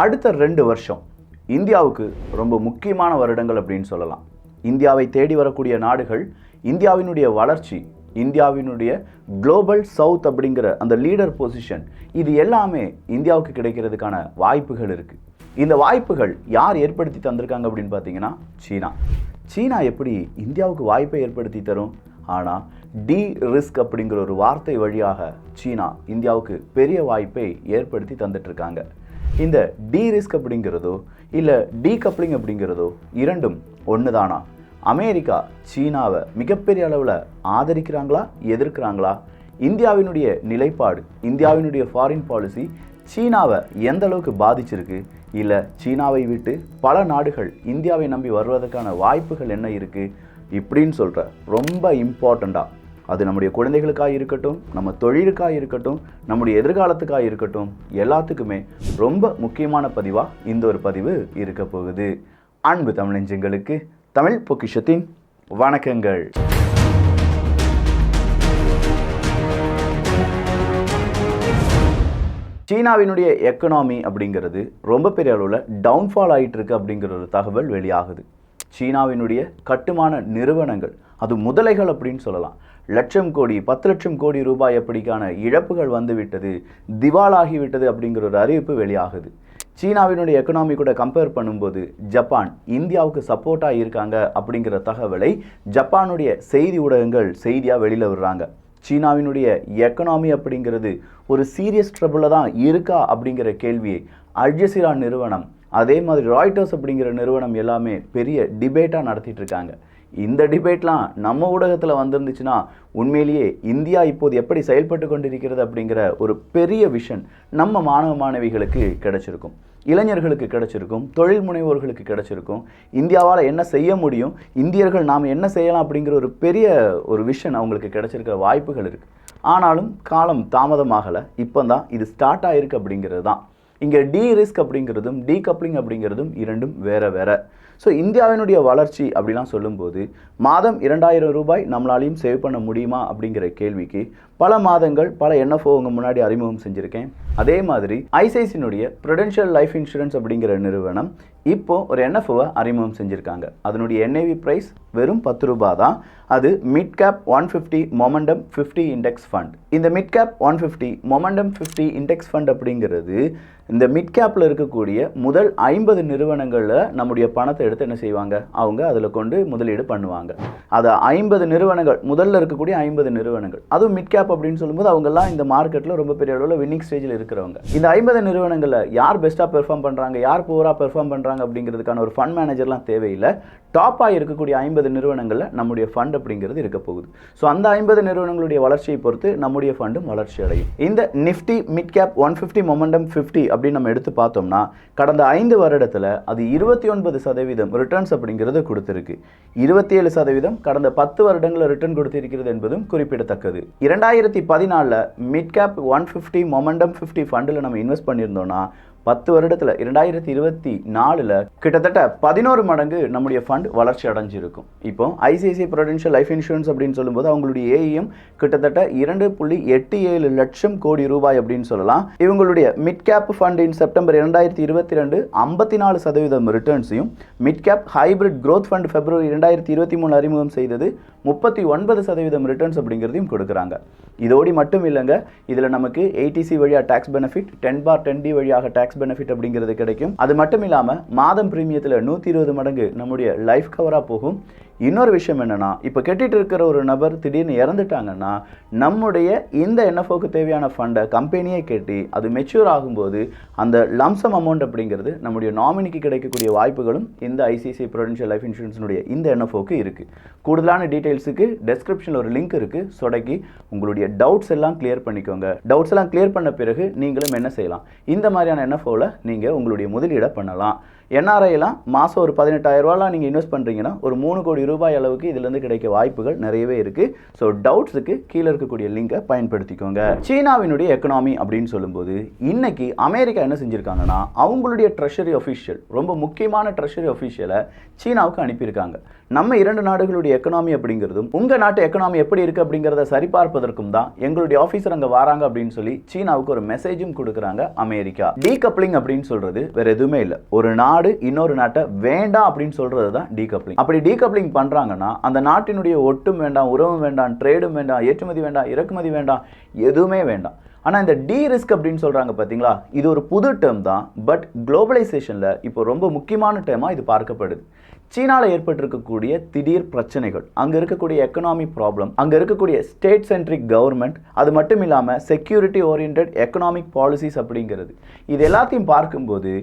அடுத்த 2 வருஷம் இந்தியாவுக்கு ரொம்ப முக்கியமான வருடங்கள் அப்படின்னு சொல்லலாம். இந்தியாவை தேடி வரக்கூடிய நாடுகள், இந்தியாவினுடைய வளர்ச்சி, இந்தியாவினுடைய குளோபல் சவுத் அப்படிங்கிற அந்த லீடர் பொசிஷன், இது எல்லாமே இந்தியாவுக்கு கிடைக்கிறதுக்கான வாய்ப்புகள் இருக்குது. இந்த வாய்ப்புகள் யார் ஏற்படுத்தி தந்திருக்காங்க அப்படின்னு பார்த்தீங்கன்னா சீனா எப்படி இந்தியாவுக்கு வாய்ப்பை ஏற்படுத்தி தரும்? ஆனால் டி ரிஸ்க் அப்படிங்கிற ஒரு வார்த்தை வழியாக சீனா இந்தியாவுக்கு பெரிய வாய்ப்பை ஏற்படுத்தி தந்துட்டுருக்காங்க. இந்த டி ரிஸ்க் அப்படிங்கிறதோ இல்லை டீகப்ளிங் அப்படிங்கிறதோ இரண்டும் ஒன்று தானா? அமெரிக்கா சீனாவை மிகப்பெரிய அளவில் ஆதரிக்கிறாங்களா, எதிர்க்கிறாங்களா? இந்தியாவினுடைய நிலைப்பாடு, இந்தியாவினுடைய ஃபாரின் பாலிசி சீனாவை எந்த அளவுக்கு பாதிச்சிருக்கு? இல்லை சீனாவை விட்டு பல நாடுகள் இந்தியாவை நம்பி வருவதற்கான வாய்ப்புகள் என்ன இருக்குது? இப்படின்னு சொல்கிற ரொம்ப இம்பார்ட்டண்ட்டாக, அது நம்முடைய குழந்தைகளுக்காக இருக்கட்டும், நம்ம தொழிலுக்காக இருக்கட்டும், நம்முடைய எதிர்காலத்துக்காக இருக்கட்டும், எல்லாத்துக்குமே ரொம்ப முக்கியமான பதிவாக இந்த ஒரு பதிவு இருக்க போகுது. அன்பு தமிழ் நெஞ்சங்களுக்கு தமிழ் பொக்கிஷத்தின் வணக்கங்கள். சீனாவினுடைய எக்கனாமி அப்படிங்கிறது ரொம்ப பெரிய அளவில் டவுன்ஃபால் ஆகிட்டு இருக்கு அப்படிங்கிற ஒரு தகவல் வெளியாகுது. சீனாவினுடைய கட்டுமான நிறுவனங்கள், அது முதலைகள் அப்படின்னு சொல்லலாம், லட்சம் கோடி 10 லட்சம் கோடி ரூபாய் அப்படிக்கான இழப்புகள் வந்துவிட்டது, திவாலாகிவிட்டது அப்படிங்கிற ஒரு அறிவிப்பு வெளியாகுது. சீனாவினுடைய எக்கனாமி கூட கம்பேர் பண்ணும்போது ஜப்பான் இந்தியாவுக்கு சப்போர்ட்டாக இருக்காங்க அப்படிங்கிற தகவலை ஜப்பானுடைய செய்தி ஊடகங்கள் செய்தியாக வெளியில் விடுறாங்க. சீனாவினுடைய எக்கனாமி அப்படிங்கிறது ஒரு சீரியஸ் ட்ரபிளில் தான் இருக்கா அப்படிங்கிற கேள்வியை அல் ஜஸீரா நிறுவனம், அதே மாதிரி ராய்ட்டர்ஸ் அப்படிங்கிற நிறுவனம் எல்லாமே பெரிய டிபேட்டாக நடத்திட்டு இருக்காங்க. இந்த டிபேட்லாம் நம்ம ஊடகத்தில் வந்திருந்துச்சுன்னா உண்மையிலேயே இந்தியா இப்போது எப்படி செயல்பட்டு கொண்டிருக்கிறது அப்படிங்கிற ஒரு பெரிய விஷன் நம்ம மாணவ மாணவிகளுக்கு கிடைச்சிருக்கும், இளைஞர்களுக்கு கிடைச்சிருக்கும், தொழில் முனைவோர்களுக்கு கிடைச்சிருக்கும். இந்தியாவால் என்ன செய்ய முடியும், இந்தியர்கள் நாம் என்ன செய்யலாம் அப்படிங்கிற ஒரு பெரிய ஒரு விஷன் அவங்களுக்கு கிடைச்சிருக்கிற வாய்ப்புகள் இருக்குது. ஆனாலும் காலம் தாமதமாகலை, இப்போ தான் இது ஸ்டார்ட் ஆகிருக்கு அப்படிங்கிறது தான். இங்கே டி ரிஸ்க் அப்படிங்கிறதும் டீகப்ளிங் அப்படிங்கிறதும் இரண்டும் வேறு வேறு. ஸோ இந்தியாவினுடைய வளர்ச்சி அப்படிலாம் சொல்லும்போது மாதம் 2000 ரூபாய் நம்மளாலையும் சேவ் பண்ண முடியுமா அப்படிங்கிற கேள்விக்கு பல மாதங்கள் பல என்எஃப்ஓ உங்க முன்னாடி அறிமுகம் செஞ்சுருக்கேன். அதே மாதிரி ஐசிஐசியினுடைய ப்ரூடென்ஷியல் லைஃப் இன்சூரன்ஸ் அப்படிங்கிற நிறுவனம் இப்போ ஒரு என்எஃப்ஓவை அறிமுகம் செஞ்சுருக்காங்க. அதனுடைய என்ஏவி ப்ரைஸ் வெறும் 10 ரூபாய் தான். அது mid cap 150 momentum 50 index fund. இந்த mid cap 150 momentum 50 index fund அப்படிங்கிறது இந்த மிட் கேப்பில் இருக்கக்கூடிய முதல் 50 நிறுவனங்களில் நம்முடைய பணத்தை எடுத்து என்ன செய்வாங்க, அவங்க அதில் கொண்டு முதலீடு பண்ணுவாங்க. அது 50 நிறுவனங்கள், முதல்ல இருக்கக்கூடிய 50 நிறுவனங்கள், அதுவும் மிட் கேப் அப்படின்னு சொல்லும்போது அவங்கெல்லாம் இந்த மார்க்கெட்டில் ரொம்ப பெரிய அளவில் வின்னிங் ஸ்டேஜில் இருக்கிறவங்க. இந்த 50 நிறுவனங்களில் யார் பெஸ்ட்டாக பெர்ஃபார்ம் பண்ணுறாங்க, யார் புவராக பெர்ஃபார்ம் பண்ணுறாங்க அப்படிங்கிறதுக்கான ஒரு ஃபண்ட் மேனேஜர்லாம் தேவையில்லை. டாப்பாக இருக்கக்கூடிய 50 நிறுவனங்களில் நம்முடைய ஃபண்ட் அப்படிங்கிறது இருக்க போகுது. ஸோ அந்த 50 நிறுவனங்களுடைய வளர்ச்சியை பொறுத்து நம்முடைய ஃபண்டும் வளர்ச்சி அடையும். இந்த நிஃப்டி மிட் கேப் 150 மொமெண்டம் 50 அப்படின்னு நம்ம எடுத்து பார்த்தோம்னா கடந்த 5 வருடத்தில் அது 29% ரிட்டர்ன்ஸ் அப்படிங்கிறது கொடுத்துருக்கு. 27% கடந்த 10 வருடங்களில் ரிட்டர்ன் கொடுத்திருக்கிறது என்பதும் குறிப்பிடத்தக்கது. 2014 மிட் கேப் 150 மொமெண்டம் 50 ஃபண்டில் நம்ம இன்வெஸ்ட் பண்ணியிருந்தோம்னா 10 வருடத்தில் 2024 கிட்டத்தட்ட 11 மடங்கு நம்முடைய ஃபண்ட் வளர்ச்சி அடைஞ்சிருக்கும். இப்போ ஐசிஐசிஐ ப்ரூடென்ஷியல் லைஃப் இன்சூரன்ஸ் அப்படின்னு சொல்லும்போது அவங்களுடைய ஏஇஎம் கிட்டத்தட்ட 2.87 லட்சம் கோடி ரூபாய் அப்படின்னு சொல்லலாம். இவங்களுடைய mid cap fund in September 2022 54% ரிட்டர்ன்ஸையும், mid cap hybrid growth fund பிப்ரவரி 2023 அறிமுகம் செய்தது 39% ரிட்டர்ன்ஸ் அப்படிங்கிறதையும் கொடுக்குறாங்க. இதோடு மட்டும் இல்லைங்க, இதில் நமக்கு ஏடிசி வழியாக டேக்ஸ் பெனிஃபிட், 10/10D வழியாக டேக்ஸ் பெனிஃபிட் அப்படிங்கிறது கிடைக்கும். அது மட்டும் இல்லாமல் மாதம் பிரீமியத்தில் 120 மடங்கு நம்முடைய லைஃப் கவராக போகும். இன்னொரு விஷயம் என்னன்னா, இப்போ கெட்டிட்டு இருக்கிற ஒரு நபர் திடீர்னு இறந்துட்டாங்கன்னா நம்முடைய இந்த என்எஃப்ஓக்கு தேவையான ஃபண்டை கம்பெனியே கட்டி அது மெச்சூர் ஆகும்போது அந்த லம்சம் அமௌண்ட் அப்படிங்கிறது நம்முடைய நாமினிக்கு கிடைக்கக்கூடிய வாய்ப்புகளும் இந்த ஐசிஐசிஐ ப்ரூடென்ஷியல் லைஃப் இன்சூரன்ஸினுடைய இந்த என்எஃப்ஓக்கு இருக்குது. கூடுதலான டீட்டெயில்ஸுக்கு டெஸ்கிரிப்ஷனில் ஒரு லிங்க் இருக்குது, சொடக்கி உங்களுடைய டவுட்ஸ் எல்லாம் கிளியர் பண்ணிக்கோங்க. டவுட்ஸ் எல்லாம் கிளியர் பண்ண பிறகு நீங்களும் என்ன செய்யலாம், இந்த மாதிரியான என்எஃப்ஓவில் நீங்கள் உங்களுடைய முதலீடை பண்ணலாம். என்ஆர்ஐலாம் மாதம் ஒரு 18,000 ரூபாய்லாம் நீங்கள் இன்வெஸ்ட் பண்ணுறீங்கன்னா ஒரு 3 கோடி ரூபாய் அளவுக்கு இதிலேருந்து கிடைக்க வாய்ப்புகள் நிறையவே இருக்குது. ஸோ டவுட்ஸுக்கு கீழே இருக்கக்கூடிய லிங்கை பயன்படுத்திக்கோங்க. சீனாவினுடைய எக்கனாமி அப்படின்னு சொல்லும்போது இன்னைக்கு அமெரிக்கா என்ன செஞ்சுருக்காங்கன்னா அவங்களுடைய ட்ரெஷரி அஃபிஷியல், ரொம்ப முக்கியமான ட்ரெஷரி அஃபிஷியலை சீனாவுக்கு அனுப்பியிருக்காங்க. நம்ம இரண்டு நாடுகளுடைய எக்கனாமி அப்படிங்கிறதும் உங்கள் நாட்டு எக்கனாமி எப்படி இருக்குது அப்படிங்கிறத சரிபார்ப்பதற்கும் தான் எங்களுடைய ஆஃபீஸர் அங்கே வராங்க அப்படின்னு சொல்லி சீனாவுக்கு ஒரு மெசேஜும் கொடுக்குறாங்க அமெரிக்கா. டீகப்ளிங் அப்படின்னு சொல்றது வேற எதுவுமே இல்லை. ஒரு நாடு இன்னொரு நாட்டை வேண்டாம் அப்படின்னு சொல்றது தான் டீகப்ளிங். அப்படி டீகப்ளிங் பண்ணுறாங்கன்னா அந்த நாட்டினுடைய ஒட்டும் வேண்டாம், உறவும் வேண்டாம், ட்ரேடும் வேண்டாம், ஏற்றுமதி வேண்டாம், இறக்குமதி வேண்டாம், எதுவுமே வேண்டாம். ஆனால் இந்த டி ரிஸ்க் அப்படின்னு சொல்கிறாங்க பார்த்தீங்களா, இது ஒரு புது டேர்ம் தான். பட் குளோபலைசேஷனில் இப்போ ரொம்ப முக்கியமான டேர்மாக இது பார்க்கப்படுது. சீனாவில் ஏற்பட்டிருக்கக்கூடிய திடீர் பிரச்சனைகள், அங்கே இருக்கக்கூடிய எக்கனாமிக் ப்ராப்ளம், அங்கே இருக்கக்கூடிய ஸ்டேட் சென்ட்ரிக் கவர்மெண்ட், அது மட்டும் இல்லாமல் செக்யூரிட்டி ஓரியன்ட் எக்கனாமிக் பாலிசிஸ் அப்படிங்கிறது, இது எல்லாத்தையும் பார்க்கும்போது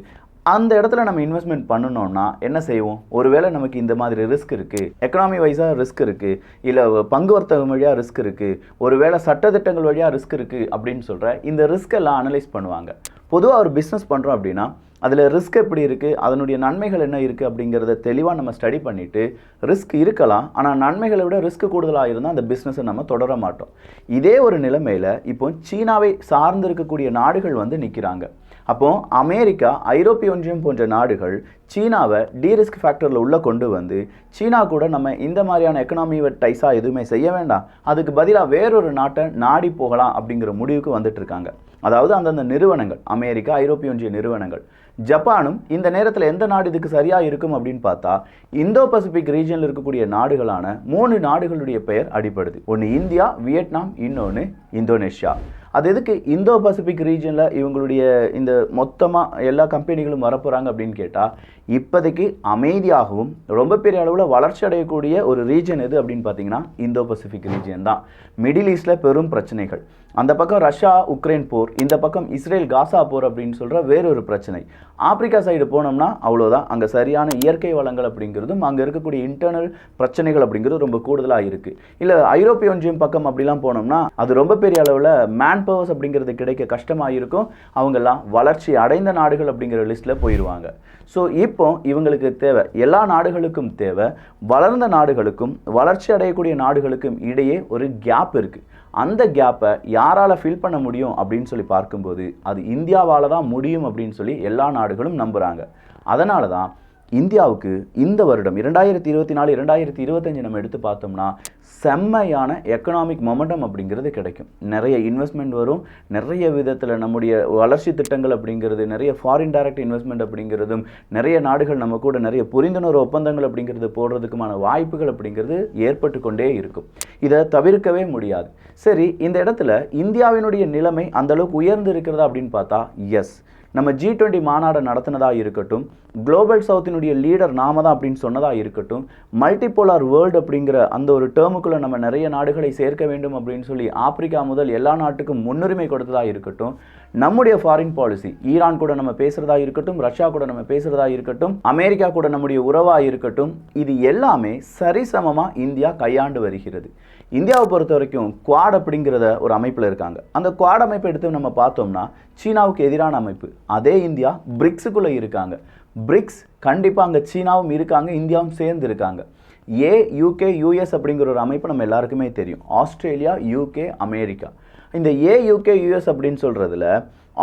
அந்த இடத்துல நம்ம இன்வெஸ்ட்மெண்ட் பண்ணணும்னா என்ன செய்வோம்? ஒருவேளை நமக்கு இந்த மாதிரி ரிஸ்க் இருக்குது, எக்கனாமி வைஸாக ரிஸ்க் இருக்குது, இல்லை பங்கு வர்த்தகம் வழியாக ரிஸ்க் இருக்குது, ஒருவேளை சட்டத்திட்டங்கள் வழியாக ரிஸ்க் இருக்குது அப்படின்னு சொல்கிற இந்த ரிஸ்க் எல்லாம் அனலைஸ் பண்ணுவாங்க. பொதுவாக ஒரு பிஸ்னஸ் பண்ணுறோம் அப்படின்னா அதில் ரிஸ்க் எப்படி இருக்குது, அதனுடைய நன்மைகள் என்ன இருக்குது அப்படிங்கிறத தெளிவாக நம்ம ஸ்டடி பண்ணிவிட்டு, ரிஸ்க் இருக்கலாம் ஆனால் நன்மைகளை விட ரிஸ்க் கூடுதலாக இருந்தால் அந்த பிஸ்னஸை நம்ம தொடர மாட்டோம். இதே ஒரு நிலைமையில் இப்போ சீனாவை சார்ந்து இருக்கக்கூடிய நாடுகள் வந்து நிற்கிறாங்க. அப்போது அமெரிக்கா, ஐரோப்பிய ஒன்றியம் போன்ற நாடுகள் சீனாவை டீரிஸ்க் ஃபேக்டரில் உள்ளே கொண்டு வந்து சீனா கூட நம்ம இந்த மாதிரியான எக்கனாமி டைஸாக எதுவுமே செய்ய வேண்டாம், அதுக்கு பதிலாக வேறொரு நாட்டை நாடி போகலாம் அப்படிங்கிற முடிவுக்கு வந்துட்டு இருக்காங்க. அதாவது அந்தந்த நிறுவனங்கள், அமெரிக்கா, ஐரோப்பிய ஒன்றிய நிறுவனங்கள், ஜப்பானும் இந்த நேரத்தில் எந்த நாடு இதுக்கு சரியாக இருக்கும் அப்படின்னு பார்த்தா இந்தோ பசிபிக் ரீஜனில் இருக்கக்கூடிய நாடுகளான 3 நாடுகளுடைய பெயர் அடிப்படுது. ஒன்று இந்தியா, வியட்நாம், இன்னொன்று இந்தோனேஷியா. அது எதுக்கு இந்தோ பசிபிக் ரீஜனில் இவங்களுடைய இந்த மொத்தமாக எல்லா கம்பெனிகளும் வரப்போகிறாங்க அப்படின்னு கேட்டால், இப்போதைக்கு அமைதியாகவும் ரொம்ப பெரிய அளவில் வளர்ச்சி அடையக்கூடிய ஒரு ரீஜன் எது அப்படின்னு பார்த்தீங்கன்னா இந்தோ பசிபிக் ரீஜன் தான். மிடில் ஈஸ்டில் பெரும் பிரச்சனைகள், அந்த பக்கம் ரஷ்யா உக்ரைன் போர், இந்த பக்கம் இஸ்ரேல் காசா போர் அப்படின்னு சொல்கிற வேறொரு பிரச்சனை. ஆப்பிரிக்கா சைடு போனோம்னா அவ்வளோதான், அங்கே சரியான இயற்கை வளங்கள் அப்படிங்கிறதும் அங்கே இருக்கக்கூடிய இன்டர்னல் பிரச்சனைகள் அப்படிங்கிறது ரொம்ப கூடுதலாக இருக்குது. இல்லை ஐரோப்பிய ஒன்றியம் பக்கம் அப்படிலாம் போனோம்னா அது ரொம்ப பெரிய அளவில் மேன் பவர்ஸ் அப்படிங்கிறது கிடைக்க கஷ்டமாக இருக்கும். அவங்கெல்லாம் வளர்ச்சி அடைந்த நாடுகள் அப்படிங்கிற லிஸ்ட்டில் போயிடுவாங்க. ஸோ இப்போ இவங்களுக்கு தேவை, எல்லா நாடுகளுக்கும் தேவை, வளர்ந்த நாடுகளுக்கும் வளர்ச்சி அடையக்கூடிய நாடுகளுக்கும் இடையே ஒரு கேப் இருக்குது. அந்த கேப்பை யாரால் ஃபில் பண்ண முடியும் அப்படின்னு சொல்லி பார்க்கும்போது அது இந்தியாவால் தான் முடியும் அப்படின்னு சொல்லி எல்லா நாடுகளும் நம்புகிறாங்க. அதனால தான் இந்தியாவுக்கு இந்த வருடம் 2024, 2025 நம்ம எடுத்து பார்த்தோம்னா செம்மையான எக்கனாமிக் மொமெண்டம் அப்படிங்கிறது கிடைக்கும். நிறைய இன்வெஸ்ட்மெண்ட் வரும், நிறைய விதத்தில் நம்முடைய வளர்ச்சி திட்டங்கள் அப்படிங்கிறது, நிறைய ஃபாரின் டைரக்ட் இன்வெஸ்ட்மெண்ட் அப்படிங்கிறதும், நிறைய நாடுகள் நம்ம கூட நிறைய புரிந்துணர்வு ஒப்பந்தங்கள் அப்படிங்கிறது போடுறதுக்குமான வாய்ப்புகள் அப்படிங்கிறது ஏற்பட்டு கொண்டே இருக்கும். இதை தவிர்க்கவே முடியாது. சரி, இந்த இடத்துல இந்தியாவினுடைய நிலைமை அந்தளவுக்கு உயர்ந்து இருக்கிறதா அப்படின்னு பார்த்தா எஸ். நம்ம G20 மாநாடு நடத்தினதாக இருக்கட்டும், குளோபல் சவுத்தினுடைய லீடர் நாம தான் அப்படின்னு சொன்னதாக இருக்கட்டும், மல்டிபோலார் வேர்ல்டு அப்படிங்கிற அந்த ஒரு டேர்முக்குள்ளே நம்ம நிறைய நாடுகளை சேர்க்க வேண்டும் அப்படின்னு சொல்லி ஆப்பிரிக்கா முதல் எல்லா நாட்டுக்கும் முன்னுரிமை கொடுத்ததாக இருக்கட்டும், நம்முடைய ஃபாரின் பாலிசி, ஈரான் கூட நம்ம பேசுகிறதா இருக்கட்டும், ரஷ்யா கூட நம்ம பேசுகிறதா இருக்கட்டும், அமெரிக்கா கூட நம்முடைய உறவாக இருக்கட்டும், இது எல்லாமே சரிசமமாக இந்தியா கையாண்டு வருகிறது. இந்தியாவை பொறுத்த வரைக்கும் குவாட் அப்படிங்கிறத ஒரு அமைப்பில் இருக்காங்க. அந்த குவாட் அமைப்பை எடுத்து நம்ம பார்த்தோம்னா சீனாவுக்கு எதிரான அமைப்பு. அதே இந்தியா பிரிக்ஸுக்குள்ளே இருக்காங்க. பிரிக்ஸ் கண்டிப்பாக அங்கே சீனாவும் இருக்காங்க, இந்தியாவும் சேர்ந்து இருக்காங்க. UK, US அப்படிங்கிற ஒரு அமைப்பு நம்ம எல்லாருக்குமே தெரியும். Australia, UK, America. இந்த UK, US அப்படின்னு சொல்கிறதுல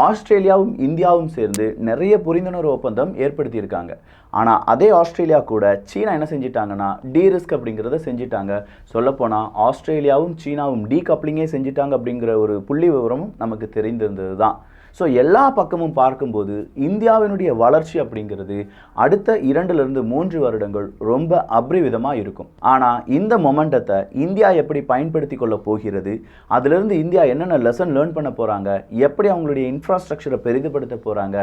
ஆஸ்திரேலியாவும் இந்தியாவும் சேர்ந்து நிறைய புரிந்துணர்வு ஒப்பந்தம் ஏற்படுத்தியிருக்காங்க. ஆனால் அதே ஆஸ்திரேலியா கூட சீனா என்ன செஞ்சிட்டாங்கன்னா டீரிஸ்க் அப்படிங்கிறத செஞ்சிட்டாங்க. சொல்லப்போனால் ஆஸ்திரேலியாவும் சீனாவும் டீகப்ளிங்கே செஞ்சிட்டாங்க அப்படிங்கிற ஒரு புள்ளி விவரமும் நமக்கு தெரிந்திருந்தது தான். ஸோ எல்லா பக்கமும் பார்க்கும்போது இந்தியாவினுடைய வளர்ச்சி அப்படிங்கிறது அடுத்த 2-3 வருடங்கள் ரொம்ப அபரிவிதமாக இருக்கும். ஆனால் இந்த மொமெண்டத்தை இந்தியா எப்படி பயன்படுத்தி கொள்ள போகிறது, அதிலிருந்து இந்தியா என்னென்ன லெசன் லேர்ன் பண்ண போகிறாங்க, எப்படி அவங்களுடைய இன்ஃப்ராஸ்ட்ரக்சரை பெரிதுபடுத்த போகிறாங்க,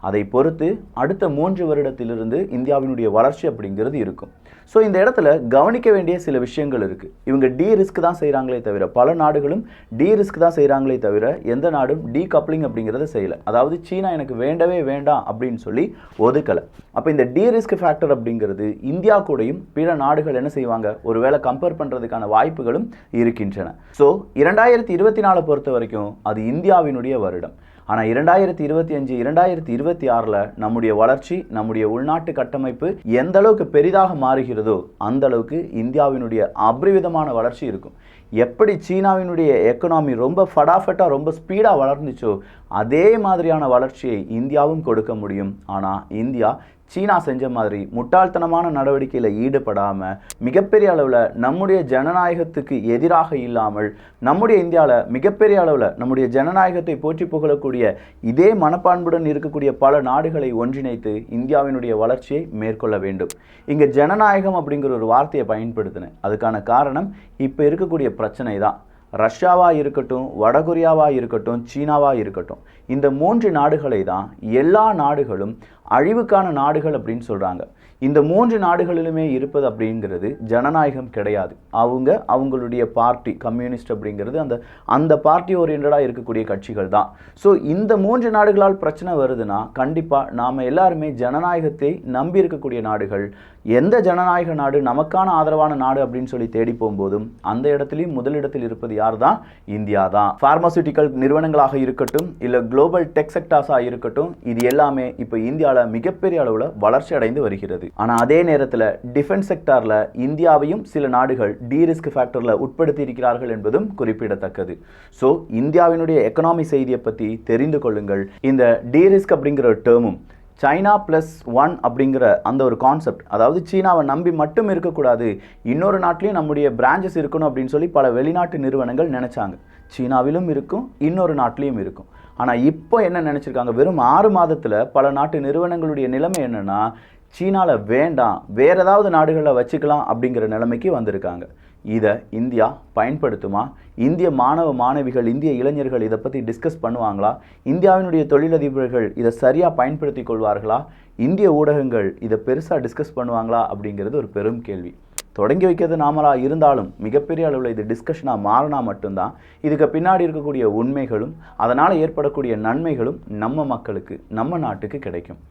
அதை பொறுத்து அடுத்த 3 வருடத்திலிருந்து இந்தியாவினுடைய வளர்ச்சி அப்படிங்கிறது இருக்கும். ஸோ இந்த இடத்துல கவனிக்க வேண்டிய சில விஷயங்கள் இருக்குது. இவங்க டீரிஸ்க் தான் செய்கிறாங்களே தவிர, பல நாடுகளும் டீரிஸ்க் தான் செய்கிறாங்களே தவிர எந்த நாடும் டீகப்ளிங் அப்படிங்கிறத செய்யலை. அதாவது சீனா எனக்கு வேண்டவே வேண்டாம் அப்படின்னு சொல்லி ஒதுக்கலை. அப்போ இந்த டீரிஸ்க் ஃபேக்டர் அப்படிங்கிறது இந்தியா கூடயும் பிற நாடுகள் என்ன செய்வாங்க, ஒருவேளை கம்பேர் பண்ணுறதுக்கான வாய்ப்புகளும் இருக்கின்றன. ஸோ 2024 பொறுத்த வரைக்கும் அது இந்தியாவினுடைய வருடம். ஆனால் 2025, 2026 நம்முடைய வளர்ச்சி, நம்முடைய உள்நாட்டு கட்டமைப்பு எந்த அளவுக்கு பெரிதாக மாறுகிறதோ அந்த அளவுக்கு இந்தியாவினுடைய அபரிவிதமான வளர்ச்சி இருக்கும். எப்படி சீனாவினுடைய எக்கனாமி ரொம்ப ஃபடாஃபட்டாக ரொம்ப ஸ்பீடாக வளர்ந்துச்சோ அதே மாதிரியான வளர்ச்சியை இந்தியாவும் கொடுக்க முடியும். ஆனால் இந்தியா சீனா செஞ்ச மாதிரி முட்டாள்தனமான நடவடிக்கையில் ஈடுபடாமல் மிகப்பெரிய அளவில் நம்முடைய ஜனநாயகத்துக்கு எதிராக இல்லாமல் நம்முடைய இந்தியாவில் மிகப்பெரிய அளவில் நம்முடைய ஜனநாயகத்தை போற்றி புகழக்கூடிய இதே மனப்பான்புடன் இருக்கக்கூடிய பல நாடுகளை ஒன்றிணைத்து இந்தியாவினுடைய வளர்ச்சியை மேற்கொள்ள வேண்டும். இங்கே ஜனநாயகம் அப்படிங்கிற ஒரு வார்த்தையை பயன்படுத்தினேன். அதுக்கான காரணம் இப்போ இருக்கக்கூடிய பிரச்சனை தான். ரஷ்யாவாக இருக்கட்டும், வடகொரியாவாக இருக்கட்டும், சீனாவாக இருக்கட்டும், இந்த 3 நாடுகளை தான் எல்லா நாடுகளும் அழிவுக்கான நாடுகள் அப்படின்னு சொல்கிறாங்க. இந்த 3 நாடுகளிலுமே இருப்பது அப்படிங்கிறது ஜனநாயகம் கிடையாது. அவங்களுடைய பார்ட்டி கம்யூனிஸ்ட் அப்படிங்கிறது அந்த பார்ட்டி ஓரியன்டாக இருக்கக்கூடிய கட்சிகள் தான். ஸோ இந்த 3 நாடுகளால் பிரச்சனை வருதுன்னா கண்டிப்பாக நாம் எல்லாருமே ஜனநாயகத்தை நம்பி இருக்கக்கூடிய நாடுகள், எந்த ஜனநாயக நாடு நமக்கான ஆதரவான நாடு அப்படின்னு சொல்லி தேடி போகும்போதும் அந்த இடத்துலையும் முதலிடத்தில் இருப்பது யார் தான்? இந்தியா தான். பார்மாசூட்டிக்கல் நிறுவனங்களாக இருக்கட்டும், இல்லை குளோபல் டெக் செக்டார்ஸாக இருக்கட்டும், இது எல்லாமே இப்போ இந்தியாவில் மிகப்பெரிய அளவில் வளர்ச்சி அடைந்து வருகிறது. ஆனால் அதே நேரத்தில் டிஃபென்ஸ் செக்டாரில் இந்தியாவையும் சில நாடுகள் டீரிஸ்க் ஃபேக்டரில் உட்படுத்தி இருக்கிறார்கள் என்பதும் குறிப்பிடத்தக்கது. ஸோ இந்தியாவினுடைய எக்கனாமி செய்தியை பற்றி தெரிந்து கொள்ளுங்கள். இந்த டீரிஸ்க் அப்படிங்கிற டேர்மும் சைனா +1 அப்படிங்கிற அந்த ஒரு கான்செப்ட், அதாவது சீனாவை நம்பி மட்டும் இருக்கக்கூடாது, இன்னொரு நாட்டிலையும் நம்முடைய பிரான்ச்சஸ் இருக்கணும் அப்படின்னு சொல்லி பல வெளிநாட்டு நிறுவனங்கள் நினச்சாங்க. சீனாவிலும் இருக்கும், இன்னொரு நாட்டிலையும் இருக்கும். ஆனால் இப்போ என்ன நினச்சிருக்காங்க, வெறும் 6 மாதத்தில் பல நாட்டு நிறுவனங்களுடைய நிலைமை என்னென்னா, சீனாவில் வேண்டாம், வேறு ஏதாவது நாடுகளில் வச்சுக்கலாம் அப்படிங்கிற நிலைமைக்கு வந்திருக்காங்க. இதை இந்தியா பயன்படுத்துமா? இந்திய மாணவ மாணவிகள், இந்திய இளைஞர்கள் இதை பற்றி டிஸ்கஸ் பண்ணுவாங்களா? இந்தியாவினுடைய தொழிலதிபர்கள் இதை சரியாக பயன்படுத்தி கொள்வார்களா? இந்திய ஊடகங்கள் இதை பெருசாக டிஸ்கஸ் பண்ணுவாங்களா அப்படிங்கிறது ஒரு பெரும் கேள்வி. தொடங்கி வைக்கிறது நாமளாக இருந்தாலும் மிகப்பெரிய அளவில் இது டிஸ்கஷனாக மாறினா மட்டும்தான் இதுக்கு பின்னாடி இருக்கக்கூடிய உண்மைகளும் அதனால் ஏற்படக்கூடிய நன்மைகளும் நம்ம மக்களுக்கு, நம்ம நாட்டுக்கு கிடைக்கும்.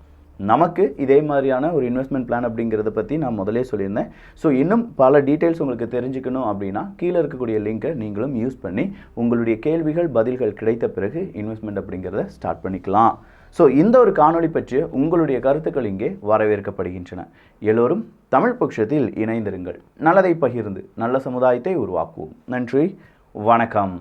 நமக்கு இதே மாதிரியான ஒரு இன்வெஸ்ட்மெண்ட் பிளான் அப்படிங்கிறத பற்றி நான் முதலே சொல்லியிருந்தேன். ஸோ இன்னும் பல டீட்டெயில்ஸ் உங்களுக்கு தெரிஞ்சுக்கணும் அப்படின்னா கீழே இருக்கக்கூடிய லிங்கை நீங்களும் யூஸ் பண்ணி உங்களுடைய கேள்விகள் பதில்கள் கிடைத்த பிறகு இன்வெஸ்ட்மெண்ட் அப்படிங்கிறத ஸ்டார்ட் பண்ணிக்கலாம். ஸோ இந்த ஒரு காணொளி பற்றி உங்களுடைய கருத்துக்கள் இங்கே வரவேற்கப்படுகின்றன. எல்லோரும் தமிழ் பட்சத்தில் இணைந்திருங்கள். நல்லதை பகிர்ந்து நல்ல சமுதாயத்தை உருவாக்குவோம். நன்றி, வணக்கம்.